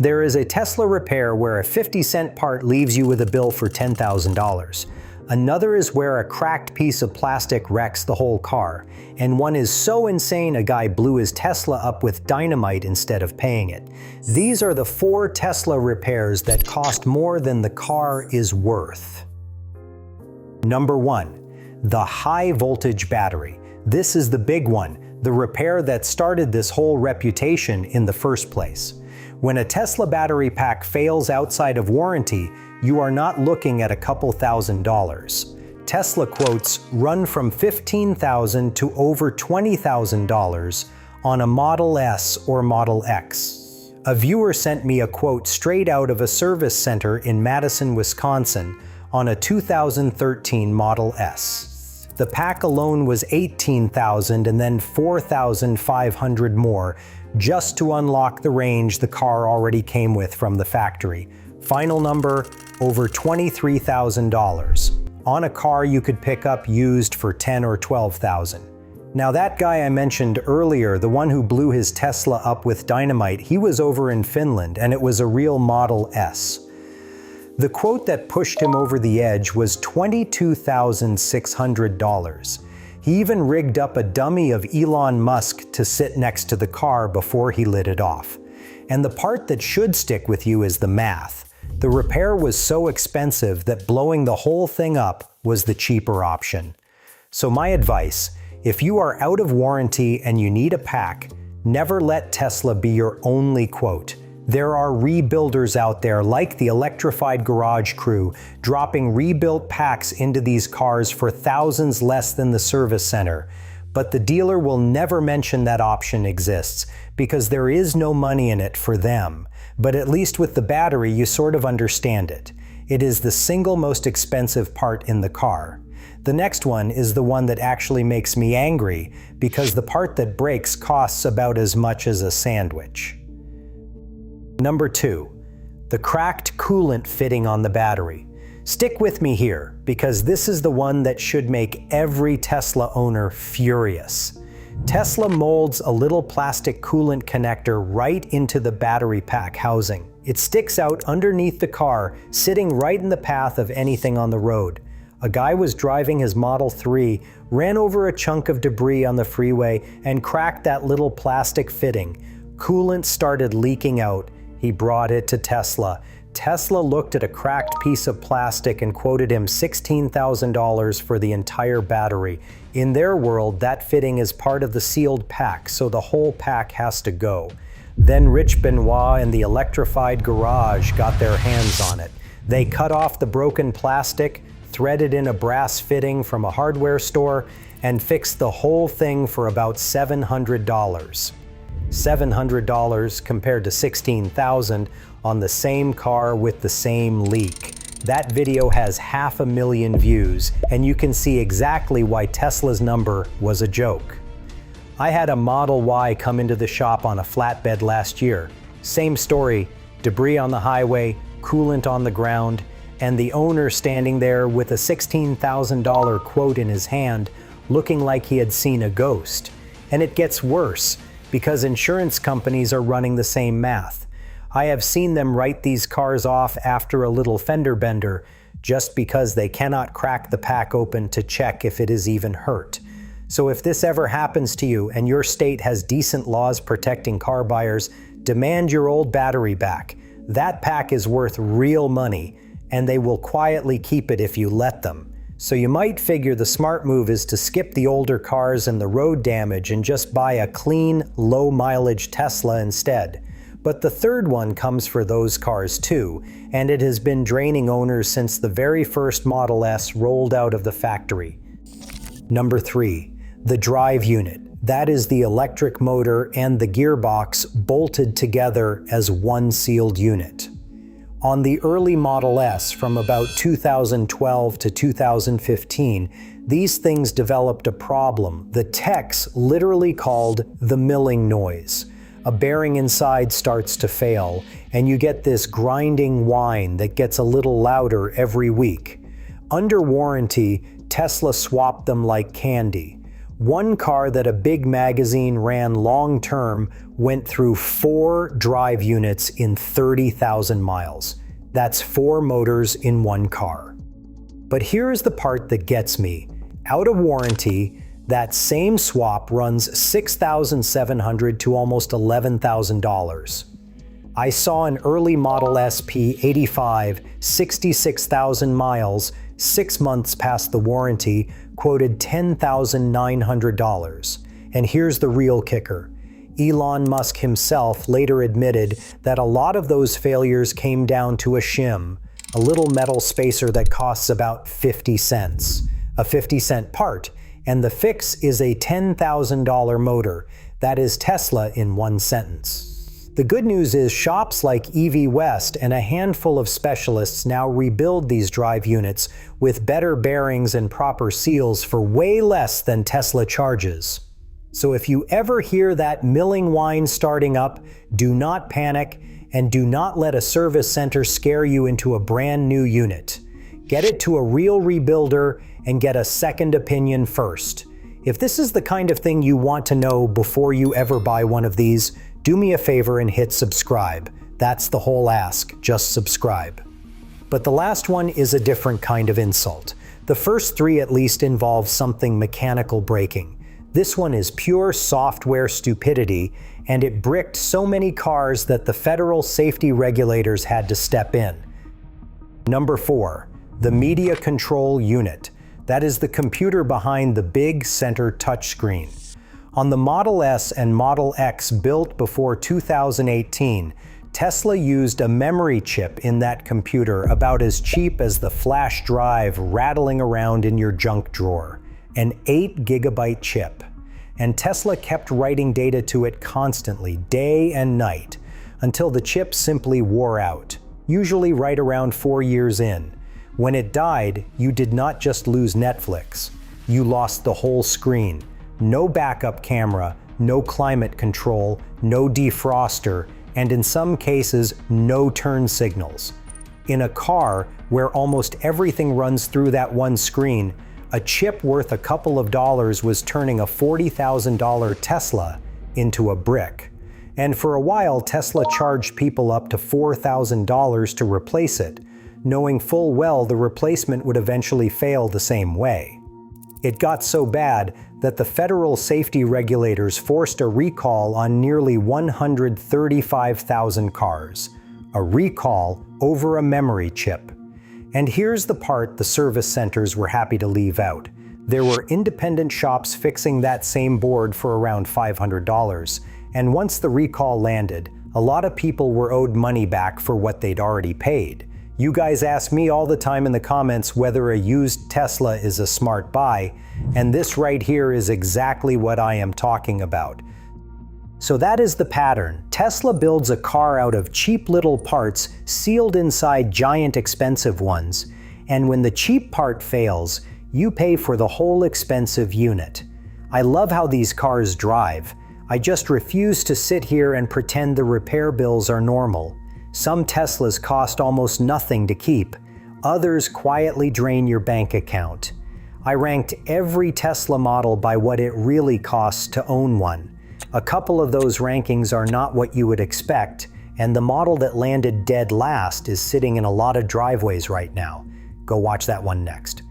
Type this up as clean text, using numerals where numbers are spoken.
There is a Tesla repair where a 50-cent part leaves you with a bill for $10,000. Another is where a cracked piece of plastic wrecks the whole car. And one is so insane a guy blew his Tesla up with dynamite instead of paying it. These are the 4 Tesla repairs that cost more than the car is worth. Number 1. The high voltage battery. This is the big one, the repair that started this whole reputation in the first place. When a Tesla battery pack fails outside of warranty, you are not looking at a couple $1,000s. Tesla quotes run from $15,000 to over $20,000 on a Model S or Model X. A viewer sent me a quote straight out of a service center in Madison, Wisconsin on a 2013 Model S. The pack alone was $18,000 and then $4,500 more just to unlock the range the car already came with from the factory. Final number, over $23,000 on a car you could pick up used for $10,000 or $12,000. Now that guy I mentioned earlier, the one who blew his Tesla up with dynamite, he was over in Finland and it was a real Model S. The quote that pushed him over the edge was $22,600. He even rigged up a dummy of Elon Musk to sit next to the car before he lit it off. And the part that should stick with you is the math. The repair was so expensive that blowing the whole thing up was the cheaper option. So my advice, if you are out of warranty and you need a pack, never let Tesla be your only quote. There are rebuilders out there like the Electrified Garage crew dropping rebuilt packs into these cars for thousands less than the service center. But the dealer will never mention that option exists because there is no money in it for them. But at least with the battery, you sort of understand it. It is the single most expensive part in the car. The next one is the one that actually makes me angry because the part that breaks costs about as much as a sandwich. Number 2. The cracked coolant fitting on the battery. Stick with me here because this is the one that should make every Tesla owner furious. Tesla molds a little plastic coolant connector right into the battery pack housing. It sticks out underneath the car, sitting right in the path of anything on the road. A guy was driving his Model 3, ran over a chunk of debris on the freeway, and cracked that little plastic fitting. Coolant started leaking out. He brought it to Tesla. Tesla looked at a cracked piece of plastic and quoted him $16,000 for the entire battery. In their world, that fitting is part of the sealed pack, so the whole pack has to go. Then Rich Benoit and the Electrified Garage got their hands on it. They cut off the broken plastic, threaded in a brass fitting from a hardware store, and fixed the whole thing for about $700. $700 compared to $16,000 on the same car with the same leak. That video has 500,000 views, and you can see exactly why Tesla's number was a joke. I had a Model Y come into the shop on a flatbed last year. Same story, debris on the highway, coolant on the ground, and the owner standing there with a $16,000 quote in his hand, looking like he had seen a ghost. And it gets worse, because insurance companies are running the same math. I have seen them write these cars off after a little fender bender just because they cannot crack the pack open to check if it is even hurt. So if this ever happens to you and your state has decent laws protecting car buyers, demand your old battery back. That pack is worth real money, and they will quietly keep it if you let them. So you might figure the smart move is to skip the older cars and the road damage and just buy a clean, low-mileage Tesla instead. But the third one comes for those cars too, and it has been draining owners since the very first Model S rolled out of the factory. Number 3. The drive unit. That is the electric motor and the gearbox bolted together as one sealed unit. On the early Model S from about 2012 to 2015, these things developed a problem the techs literally called the milling noise. A bearing inside starts to fail, and you get this grinding whine that gets a little louder every week. Under warranty, Tesla swapped them like candy. One car that a big magazine ran long-term went through 4 drive units in 30,000 miles. That's 4 motors in one car. But here's the part that gets me. Out of warranty, that same swap runs $6,700 to almost $11,000. I saw an early Model SP 85, 66,000 miles, 6 months past the warranty, quoted $10,900. And here's the real kicker. Elon Musk himself later admitted that a lot of those failures came down to a shim, a little metal spacer that costs about 50 cents, a 50-cent part, and the fix is a $10,000 motor. That is Tesla in one sentence. The good news is shops like EV West and a handful of specialists now rebuild these drive units with better bearings and proper seals for way less than Tesla charges. So if you ever hear that milling whine starting up, do not panic and do not let a service center scare you into a brand new unit. Get it to a real rebuilder and get a second opinion first. If this is the kind of thing you want to know before you ever buy one of these, do me a favor and hit subscribe. That's the whole ask, just subscribe. But the last one is a different kind of insult. The first 3 at least involve something mechanical breaking. This one is pure software stupidity, and it bricked so many cars that the federal safety regulators had to step in. Number 4, the media control unit. That is the computer behind the big center touchscreen. On the Model S and Model X built before 2018, Tesla used a memory chip in that computer about as cheap as the flash drive rattling around in your junk drawer, an 8-gigabyte chip. And Tesla kept writing data to it constantly, day and night, until the chip simply wore out, usually right around 4 years in. When it died, you did not just lose Netflix, you lost the whole screen. No backup camera, no climate control, no defroster, and in some cases, no turn signals. In a car where almost everything runs through that one screen, a chip worth a couple of dollars was turning a $40,000 Tesla into a brick. And for a while, Tesla charged people up to $4,000 to replace it, knowing full well the replacement would eventually fail the same way. It got so bad that the federal safety regulators forced a recall on nearly 135,000 cars. A recall over a memory chip. And here's the part the service centers were happy to leave out. There were independent shops fixing that same board for around $500, and once the recall landed, a lot of people were owed money back for what they'd already paid. You guys ask me all the time in the comments whether a used Tesla is a smart buy, and this right here is exactly what I am talking about. So that is the pattern. Tesla builds a car out of cheap little parts sealed inside giant expensive ones, and when the cheap part fails, you pay for the whole expensive unit. I love how these cars drive. I just refuse to sit here and pretend the repair bills are normal. Some Teslas cost almost nothing to keep. Others quietly drain your bank account. I ranked every Tesla model by what it really costs to own one. A couple of those rankings are not what you would expect, and the model that landed dead last is sitting in a lot of driveways right now. Go watch that one next.